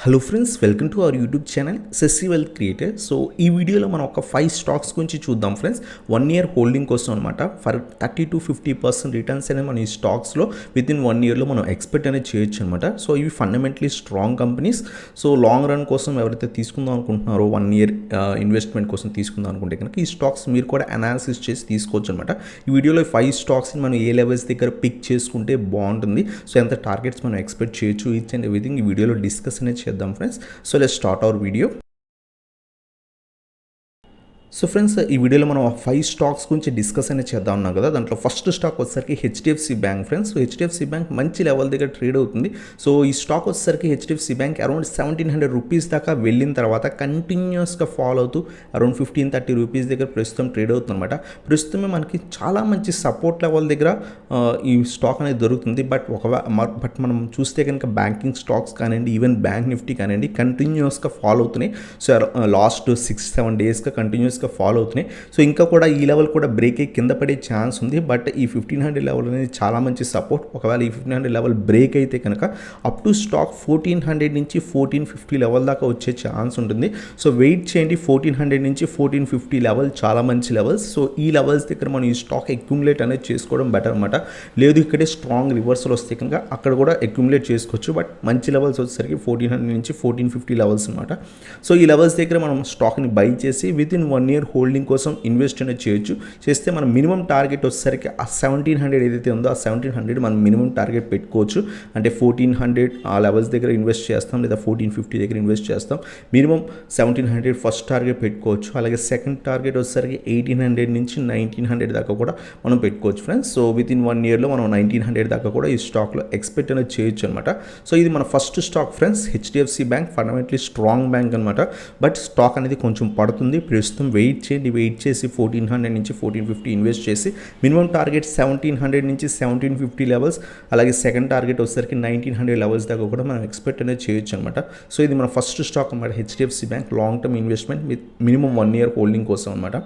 Hello friends, welcome to our YouTube channel sassy wealth creator. So ఈ వీడియోలో మనం ఒక 5 స్టాక్స్ గురించి చూద్దాం ఫ్రెండ్స్. 1 ఇయర్ హోల్డింగ్ కోసం అనమాట. ఫర్ 30-50% రిటర్న్స్ అనేది మన ఈ స్టాక్స్లో విత్ ఇన్ 1 ఇయర్లో మనం ఎక్స్పెక్ట్ అనేది చేయొచ్చు అనమాట. సో ఇవి fundamentally strong companies. So long run కోసం ఎవరైతే తీసుకుందాం అనుకుంటున్నారో 1 ఇయర్ ఇన్వెస్ట్మెంట్ కోసం తీసుకుందాం అనుకుంటే కనుక ఈ స్టాక్స్ మీరు కూడా అనాలిసిస్ చేసి తీసుకోవచ్చు అనమాట. ఈ వీడియోలో 5 స్టాక్స్ని మనం ఏ లెవెల్స్ దగ్గర పిక్ చేసుకుంటే బాగుంటుంది, సో ఎంత టార్గెట్స్ మనం ఎక్స్పెక్ట్ చేయొచ్చు, ఈచ్ అండ్ ఎవ్రీథింగ్ ఈ వీడియోలో డిస్కస్ అనేది చేద్దాం friends. So let's start our video. So friends, ఈ వీడియోలో మనం 5 స్టాక్స్ గురించి డిస్కస్ అనేది చేద్దాం ఉన్నాం కదా. దాంట్లో ఫస్ట్ స్టాక్ వచ్చేసరికి HDFC bank friends. So HDFC bank మంచి లెవెల్ దగ్గర ట్రేడ్ అవుతుంది. సో ఈ స్టాక్ వచ్చేసరికి హెచ్డిఎఫ్సి బ్యాంక్ అరౌండ్ 1700 రూపీస్ దాకా వెళ్ళిన తర్వాత కంటిన్యూస్గా ఫాలో అవుతూ అరౌండ్ 1530 రూపీస్ దగ్గర ప్రస్తుతం ట్రేడ్ అవుతుంది అనమాట. ప్రస్తుతమే మనకి చాలా మంచి సపోర్ట్ లెవెల్ దగ్గర ఈ స్టాక్ అనేది దొరుకుతుంది. బట్ మనం చూస్తే కనుక బ్యాంకింగ్ స్టాక్స్ కానివ్వండి, ఈవెన్ బ్యాంక్ నిఫ్టీ కానివ్వండి, కంటిన్యూస్గా ఫాలో అవుతున్నాయి. సో లాస్ట్ 6-7 డేస్గా కంటిన్యూస్గా ఫాలో అవుతున్నాయి. సో ఇంకా కూడా ఈ లెవెల్ కూడా బ్రేక్ అయ్యి కింద పడే ఛాన్స్ ఉంది. బట్ ఈ 1500 లెవెల్ అనేది చాలా మంచి సపోర్ట్. ఒకవేళ ఈ 1500 లెవెల్ బ్రేక్ అయితే కనుక అప్ టు స్టాక్ 1400 నుంచి 1450 లెవెల్ దాకా వచ్చే ఛాన్స్ ఉంటుంది. సో వెయిట్ చేయండి. 1400 నుంచి 1450 లెవెల్ చాలా మంచి లెవెల్స్. సో ఈ లెవెల్స్ దగ్గర మనం ఈ స్టాక్ అక్యుములేట్ అనేది చేసుకోవడం బెటర్ అనమాట. లేదు ఇక్కడే స్ట్రాంగ్ రివర్సల్ వస్తే కనుక అక్కడ కూడా అక్యుములేట్ చేసుకోవచ్చు. బట్ మంచి లెవెల్స్ వచ్చేసరికి 1400 నుంచి 1450 లెవెల్స్ అనమాట. సో ఈ లెవెల్స్ దగ్గర మనం స్టాక్ని బై చేసి విత్ ఇన్ 1 ఇయర్ హోల్డింగ్ కోసం ఇన్వెస్ట్ అనేది చేయొచ్చు. చేస్తే మన మినిమం టార్గెట్ వచ్చేసరికి ఆ 1700 ఏదైతే ఉందో ఆ 1700 మనం మినిమం టార్గెట్ పెట్టుకోవచ్చు. అంటే 1400 ఆ లెవెల్స్ దగ్గర ఇన్వెస్ట్ చేస్తాం, లేదా 1450 దగ్గర ఇన్వెస్ట్ చేస్తాం. మినిమం 1700 ఫస్ట్ టార్గెట్ పెట్టుకోవచ్చు. అలాగే సెకండ్ టార్గెట్ వచ్చేసరికి 1800 నుంచి 1900 దాకా కూడా మనం పెట్టుకోవచ్చు ఫ్రెండ్స్. సో విత్ ఇన్ 1 ఇయర్లో మనం 1900 దాకా కూడా ఈ స్టాక్లో ఎక్స్పెక్ట్ అనేది చేయొచ్చు అనమాట. సో ఇది మన first stock friends, HDFC bank. Fundamentally strong bank అనమాట. బట్ స్టాక్ అనేది కొంచెం పడుతుంది. ప్రస్తుతం వెయిట్ చేసి 1400 నుంచి 1450 ఇన్వెస్ట్ చేసి మినిమం టార్గెట్ 1700 నుంచి 1750 లెవెల్స్, అలాగే సెకండ్ టార్గెట్ వచ్చేసరికి 1900 లెవెల్స్ దాకా కూడా మనం ఎక్స్పెక్ట్ అనేది చేయొచ్చు అనమాట. సో ఇది మన ఫస్ట్ స్టాక్ అనమాట, HDFC bank. Long term investment with minimum 1 year holding కోసం అనమాట.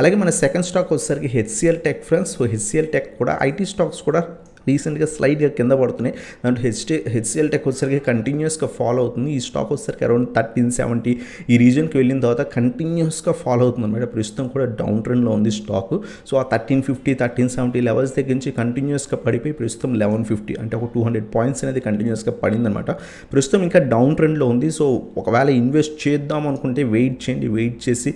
అలాగే మన సెకండ్ స్టాక్ వచ్చేసరికి HCl tech friends. So HCl tech కూడా ఐటీ స్టాక్స్ కూడా రీసెంట్గా స్లైడ్గా కింద పడుతున్నాయి. దాంట్లో హెచ్సిఎల్ టెక్ వచ్చేసరికి కంటిన్యూస్గా ఫాలో అవుతుంది. ఈ స్టాక్ వచ్చేసరికి అరౌండ్ 1370 ఈ రీజన్కి వెళ్ళిన తర్వాత కంటిన్యూస్గా ఫాలో అవుతుంది అనమాట. ప్రస్తుతం కూడా డౌన్ ట్రెండ్లో ఉంది స్టాక్. సో ఆ 1350 1370 లెవెల్స్ దగ్గర నుంచి కంటిన్యూస్గా పడిపోయి ప్రస్తుతం 1150 అంటే ఒక 200 పాయింట్స్ అనేది కంటిన్యూస్గా పడిందనమాట. ప్రస్తుతం ఇంకా డౌన్ ట్రెండ్లో ఉంది. సో ఒకవేళ ఇన్వెస్ట్ చేద్దాం అనుకుంటే వెయిట్ చేయండి. వెయిట్ చేసి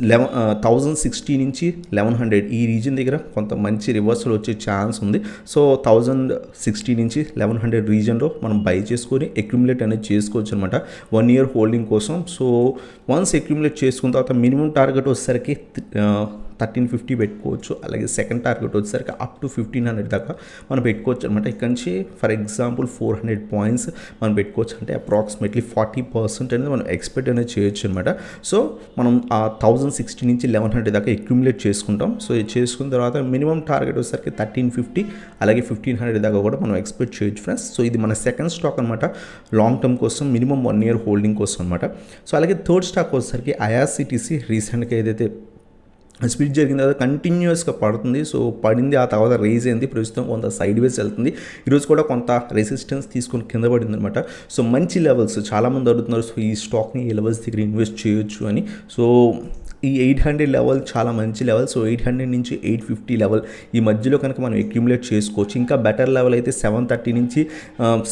1060 నుంచి 1100 ఈ రీజన్ దగ్గర కొంత మంచి రివర్సల్ వచ్చే ఛాన్స్ ఉంది. సో 1060 నుంచి 1100 రీజన్లో మనం బై చేసుకొని అక్యుములేట్ అనేది చేసుకోవచ్చు అనమాట 1 ఇయర్ హోల్డింగ్ కోసం. సో వన్స్ అక్యుములేట్ చేసుకున్న తర్వాత మినిమం టార్గెట్ వచ్చేసరికి 1350 పెట్టుకోవచ్చు. అలాగే సెకండ్ టార్గెట్ వచ్చేసరికి అప్ టు 1500 దాకా మనం పెట్టుకోవచ్చు అనమాట. ఇక్కడ నుంచి ఫర్ ఎగ్జాంపుల్ 400 పాయింట్స్ మనం పెట్టుకోవచ్చు. అంటే అప్రాక్సిమేట్లీ 40% అనేది మనం ఎక్స్పెక్ట్ అనేది చేయొచ్చు అనమాట. సో మనం ఆ 1060 నుంచి 1100 దాకా అక్యుములేట్ చేసుకుంటాం. సో ఇది చేసుకున్న తర్వాత మినిమం టార్గెట్ వచ్చేసరికి 1350 అలాగే 1500 దాకా కూడా మనం ఎక్స్పెక్ట్ చేయొచ్చు ఫ్రెండ్స్. సో ఇది మన సెకండ్ స్టాక్ అనమాట, లాంగ్ టర్మ్ కోసం మినిమం 1 ఇయర్ హోల్డింగ్ కోసం అనమాట. సో అలాగే థర్డ్ స్టాక్ వచ్చేసరికి ఐఆర్సిటీసీ. రీసెంట్గా ఏదైతే స్పీడ్ జరిగింది కదా కంటిన్యూస్గా పడుతుంది. సో పడింది, ఆ తర్వాత రేజ్ అయింది. ప్రస్తుతం కొంత సైడ్ వేస్ వెళ్తుంది. ఈరోజు కూడా కొంత రెసిస్టెన్స్ తీసుకొని కింద పడింది అనమాట. సో మంచి లెవెల్స్ చాలామంది అడుగుతున్నారు, సో ఈ స్టాక్ని ఈ లెవెల్స్ దగ్గర ఇన్వెస్ట్ చేయొచ్చు అని. సో ఈ 800 లెవెల్ చాలా మంచి లెవెల్. సో 800 నుంచి 850 లెవెల్ ఈ మధ్యలో కనుక మనం అక్యుములేట్ చేసుకోవచ్చు. ఇంకా బెటర్ లెవెల్ అయితే 730 నుంచి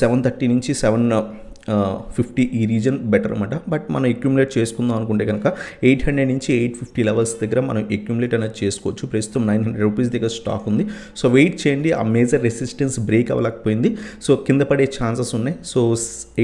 750 ఈ రీజన్ బెటర్ అనమాట. బట్ మనం అక్యుములేట్ చేసుకుందాం అనుకుంటే కనుక 800 నుంచి 850 లెవెల్స్ దగ్గర మనం అక్యుములేట్ అనేది చేసుకోవచ్చు. ప్రస్తుతం 900 రూపీస్ దగ్గర స్టాక్ ఉంది. సో వెయిట్ చేయండి. ఆ మేజర్ రెసిస్టెన్స్ బ్రేక్ అవ్వలేకపోయింది. సో కింద పడే ఛాన్సెస్ ఉన్నాయి. సో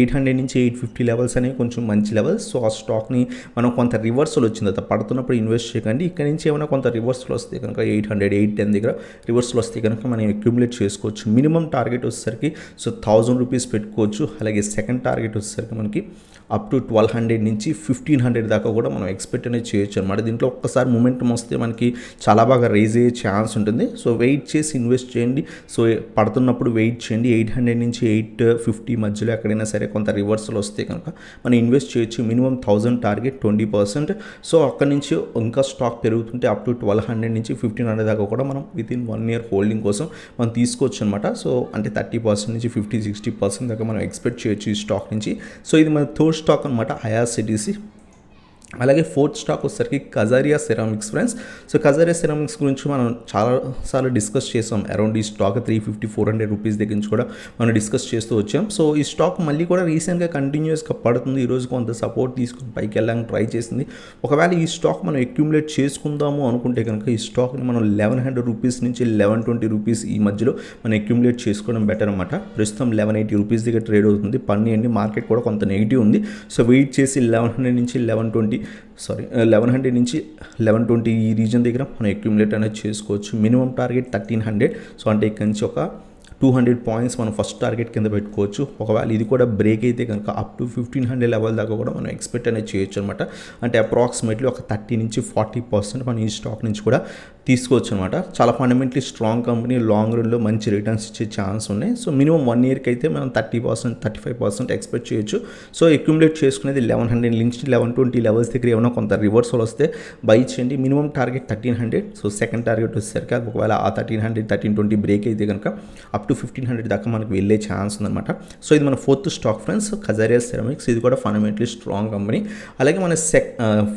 800 నుంచి 850 లెవెల్స్ అనేవి కొంచెం మంచి లెవెల్స్. సో ఆ స్టాక్ని మనం కొంత రివర్సల్ వచ్చింది కదా, పడుతున్నప్పుడు ఇన్వెస్ట్ చేయకండి. ఇక్కడ నుంచి ఏమైనా కొంత రివర్సల్ వస్తే కనుక 800 810 దగ్గర రివర్సల్ వస్తే కనుక మనం అక్యుములేట్ చేసుకోవచ్చు. మినిమం టార్గెట్ వచ్చేసరికి సో 1000 రూపీస్ పెట్టుకోవచ్చు. అలాగే సెకండ్ టార్గెట్ వచ్చేసరికి మనకి అప్ టు 1200 నుంచి 1500 దాకా కూడా మనం ఎక్స్పెక్ట్ అనేది చేయొచ్చు అనమాట. దీంట్లో ఒక్కసారి మూమెంటం వస్తే మనకి చాలా బాగా రేజ్ అయ్యే ఛాన్స్ ఉంటుంది. సో వెయిట్ చేసి ఇన్వెస్ట్ చేయండి. సో పడుతున్నప్పుడు వెయిట్ చేయండి. 800 నుంచి 850 మధ్యలో ఎక్కడైనా సరే కొంత రివర్సల్ వస్తే కనుక మనం ఇన్వెస్ట్ చేయొచ్చు. Minimum 1000 target 20%. సో అక్కడి నుంచి ఇంకా స్టాక్ పెరుగుతుంటే అప్ టు 1200 నుంచి 1500 దాకా కూడా మనం విత్ ఇన్ 1 ఇయర్ హోల్డింగ్ కోసం మనం తీసుకోవచ్చు అనమాట. సో అంటే 30% నుంచి 50-60% దాకా మనం ఎక్స్పెక్ట్ చేయొచ్చు ఈ స్టాక్ స్టాక్ నుంచి. సో ఇది మన థర్డ్ స్టాక్ అనమాట ఐఆర్సిటీసీ. అలాగే ఫోర్త్ స్టాక్ వచ్చేసరికి Kajaria ceramics friends. So Kajaria ceramics గురించి మనం చాలాసార్లు డిస్కస్ చేసాం. అరౌండ్ ఈ స్టాక్ 350-400 రూపీస్ దగ్గర నుంచి కూడా మనం డిస్కస్ చేస్తూ వచ్చాం. సో ఈ స్టాక్ మళ్ళీ కూడా రీసెంట్గా కంటిన్యూస్గా పడుతుంది. ఈరోజు కొంత సపోర్ట్ తీసుకుని పైకి వెళ్ళడానికి ట్రై చేసింది. ఒకవేళ ఈ స్టాక్ మనం అక్యుములేట్ చేసుకుందాము అనుకుంటే కనుక ఈ స్టాక్ని మనం 1100 రూపీస్ నుంచి 1120 రూపీస్ ఈ మధ్యలో మనం అక్యుములేట్ చేసుకోవడం బెటర్ అనమాట. ప్రస్తుతం 1180 రూపీస్ దగ్గర ట్రేడ్ అవుతుంది. పన్ను మార్కెట్ కూడా కొంత నెగిటివ్ ఉంది. సో వెయిట్ చేసి 1100 నుంచి 1120 నుంచి 1120 ఈ రీజన్ దగ్గర మనం అక్యుములేట్ అనేది చేసుకోవచ్చు. Minimum target 1300. సో అంటే ఇక్కడి నుంచి ఒక 200 పాయింట్స్ మనం ఫస్ట్ టార్గెట్ కింద పెట్టుకోవచ్చు. ఒకవేళ ఇది కూడా బ్రేక్ అయితే కనుక అప్ టు 1500 లెవెల్ దాకా కూడా మనం ఎక్స్పెక్ట్ అనేది చేయొచ్చు అనమాట. అంటే అప్రాక్సిమేట్లీ ఒక 30 నుంచి 40% మనం ఈ స్టాక్ నుంచి కూడా తీసుకోవచ్చు అనమాట. చాలా ఫండమెంటలీ స్ట్రాంగ్ కంపెనీ, లాంగ్ రన్లో మంచి రిటర్న్స్ ఇచ్చే ఛాన్స్ ఉన్నాయి. సో మినిమం 1 ఇయర్కి అయితే మనం 30%, 35% ఎక్స్పెక్ట్ చేయొచ్చు. సో అక్యుములేట్ చేసుకునేది 1100 నుంచి 1120 లెవెల్స్ దగ్గర ఏమైనా కొంత రివర్సల్ వస్తే బై చేయండి. Minimum target 1300. So second target వచ్చేసరికి ఒకవేళ ఆ 1300, 1320 బ్రేక్ అయితే కనుక అప్ టు 1500 దాకా మనకు వెళ్ళే ఛాన్స్ ఉందన్నమాట. సో ఇది మన fourth stock friends, Kajaria ceramics. ఇది కూడా ఫండమెంటలీ స్ట్రాంగ్ కంపెనీ. అలాగే మన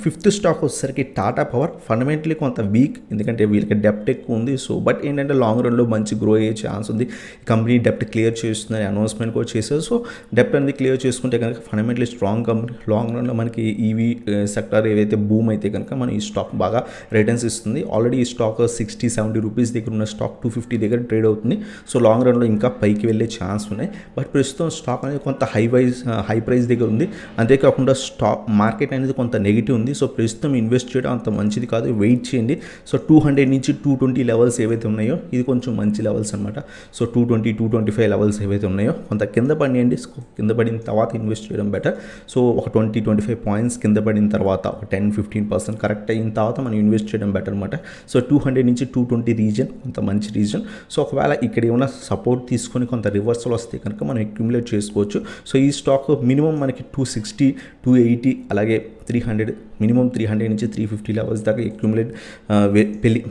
ఫిఫ్త్ స్టాక్ వచ్చేసరికి టాటా పవర్. ఫండమెంటలీ కొంత వీక్, ఎందుకంటే వీళ్ళకి డెప్ట్ ఎక్కువ ఉంది. సో బట్ ఏంటంటే లాంగ్ రన్లో మంచి గ్రో అయ్యే ఛాన్స్ ఉంది. కంపెనీ డెప్ట్ క్లియర్ చేస్తుందని అనౌన్స్మెంట్ కూడా చేశారు. సో డెప్ట్ అనేది క్లియర్ చేసుకుంటే కనుక ఫండమెంటలీ స్ట్రాంగ్ కంపెనీ. లాంగ్ రన్లో మనకి ఈవీ సెక్టర్ ఏదైతే బూమ్ అయితే కనుక మన ఈ స్టాక్ బాగా రిటర్న్స్ ఇస్తుంది. ఆల్రెడీ ఈ స్టాక్ 60-70 రూపీస్ దగ్గర ఉన్న స్టాక్ 250 దగ్గర ట్రేడ్ అవుతుంది. సో లాంగ్ రన్లో ఇంకా పైకి వెళ్ళే ఛాన్స్ ఉన్నాయి. బట్ ప్రస్తుతం స్టాక్ అనేది కొంత హై ప్రైస్ దగ్గర ఉంది. అంతేకాకుండా స్టాక్ మార్కెట్ అనేది కొంత నెగిటివ్ ఉంది. సో ప్రస్తుతం ఇన్వెస్ట్ చేయడం అంత మంచిది కాదు, వెయిట్ చేయండి. సో 200 నుంచి 220 లెవెల్స్ ఏవైతే ఉన్నాయో ఇది కొంచెం మంచి లెవెల్స్ అనమాట. సో 220-225 లెవెల్స్ ఏవైతే ఉన్నాయో కొంత కింద పడియండి. కింద పడిన తర్వాత ఇన్వెస్ట్ చేయడం బెటర్. సో ఒక 20-25 పాయింట్స్ కింద పడిన తర్వాత ఒక 10-15% కరెక్ట్ అయిన తర్వాత మనం ఇన్వెస్ట్ చేయడం బెటర్ అనమాట. సో 200 నుంచి 220 రీజన్ కొంత మంచి రీజన్. సో ఒకవేళ ఇక్కడ ఏమైనా సపోర్ట్ తీసుకొని కొంత రివర్సల్ వస్తే కనుక మనం అక్యుములేట్ చేసుకోవచ్చు. సో ఈ స్టాక్ మినిమం మనకి 260-280 అలాగే 300, మినిమం 300 నుంచి 350 లెవెల్స్ దాకా అక్యుములేట్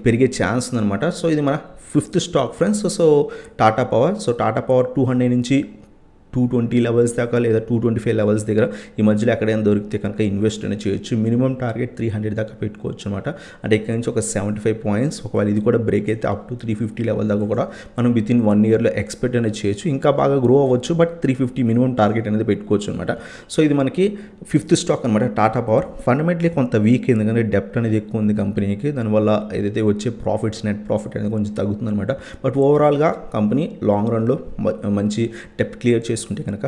పెరిగే ఛాన్స్ ఉందన్నమాట. సో ఇది మన fifth stock friends. So Tata power. So Tata power 200 నుంచి 220 లెవెల్స్ దాకా లేదా 225 లెవెల్స్ దగ్గర ఈ మధ్యలో ఎక్కడైనా దొరికితే కనుక ఇన్వెస్ట్ అనేది చేయొచ్చు. మినిమం టార్గెట్ 300 దాకా పెట్టుకోవచ్చు అనమాట. అంటే ఇక్కడ నుంచి ఒక 75 పాయింట్స్. ఒకవేళ ఇది కూడా బ్రేక్ అయితే అప్ టు 350 లెవెల్ దాకా కూడా మనం వితిన్ 1 ఇయర్లో ఎక్స్పెక్ట్ అనేది చేయొచ్చు. ఇంకా బాగా గ్రో అవ్వచ్చు, బట్ 350 మినిమం టార్గెట్ అనేది పెట్టుకోవచ్చు అనమాట. సో ఇది మనకి ఫిఫ్త్ స్టాక్ అనమాట, టాటా పవర్. ఫండమెంటలీ కొంత వీక్, ఎందుకంటే డెప్ట్ అనేది ఎక్కువ ఉంది కంపెనీకి. దానివల్ల ఏదైతే వచ్చే నెట్ ప్రాఫిట్ అనేది కొంచెం తగ్గుతుంది అనమాట. బట్ ఓవరాల్గా కంపెనీ లాంగ్ రన్లో మంచి డెప్ట్ క్లియర్ చేసుకుంటే కనుక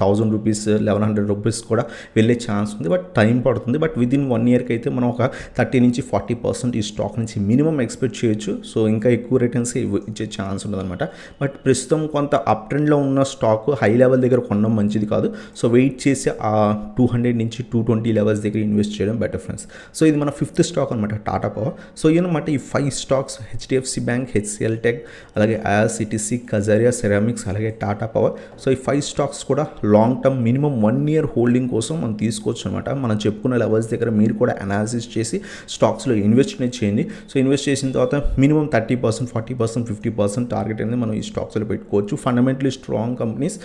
1000 రూపీస్, 1100 రూపీస్ కూడా వెళ్ళే ఛాన్స్ ఉంది. బట్ టైం పడుతుంది. బట్ విదిన్ 1 ఇయర్కి అయితే మనం ఒక 30 నుంచి 40% ఈ స్టాక్ నుంచి మినిమం ఎక్స్పెక్ట్ చేయొచ్చు. సో ఇంకా ఎక్కువ రిటర్న్స్ ఇచ్చే ఛాన్స్ ఉండదన్నమాట. బట్ ప్రస్తుతం కొంత అప్ ట్రెండ్లో ఉన్న స్టాక్ హై లెవెల్ దగ్గర కొనడం మంచిది కాదు. సో వెయిట్ చేసి ఆ 200 నుంచి 220 లెవెల్స్ దగ్గర ఇన్వెస్ట్ చేయడం బెటర్ ఫ్రెండ్స్. సో ఇది మన ఫిఫ్త్ స్టాక్ అనమాట, టాటా పవర్. సో ఇదన్నమాట ఈ 5 stocks, HDFC bank, HCl tech, అలాగే ఐఆర్సిటీసీ, కజారియా సెరామిక్స్, అలాగే టాటా పవర్. సో ఈ 5 స్టాక్స్ కూడా long term minimum 1 year holding కోసం మనం తీసుకోవచ్చు అనమాట. మనం చెప్పుకున్న లెవెల్స్ దగ్గర మీరు కూడా అనాలిసిస్ చేసి స్టాక్స్లో ఇన్వెస్ట్ చేయండి. సో ఇన్వెస్ట్ చేసిన తర్వాత మినిమం 30%, 40%, 50% టార్గెట్ అనేది మనం ఈ స్టాక్స్లో పెట్టుకోవచ్చు. Fundamentally strong companies.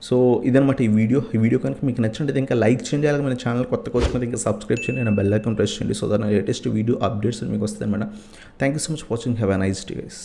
సో ఇదనమాట ఈ వీడియో కనుక మీకు నచ్చినట్లయితే ఇంకా లైక్ చేయండి. అలాగే మన ఛానల్ కొత్తగా వచ్చినట్టు ఇంకా సబ్స్క్రైబ్ చేయండి, నేను బెల్ ఐకాన్ ప్రెస్ చేయండి. So that latest video updates మీకు వస్తాయి madam. Thank you so much for watching. Have a nice day guys.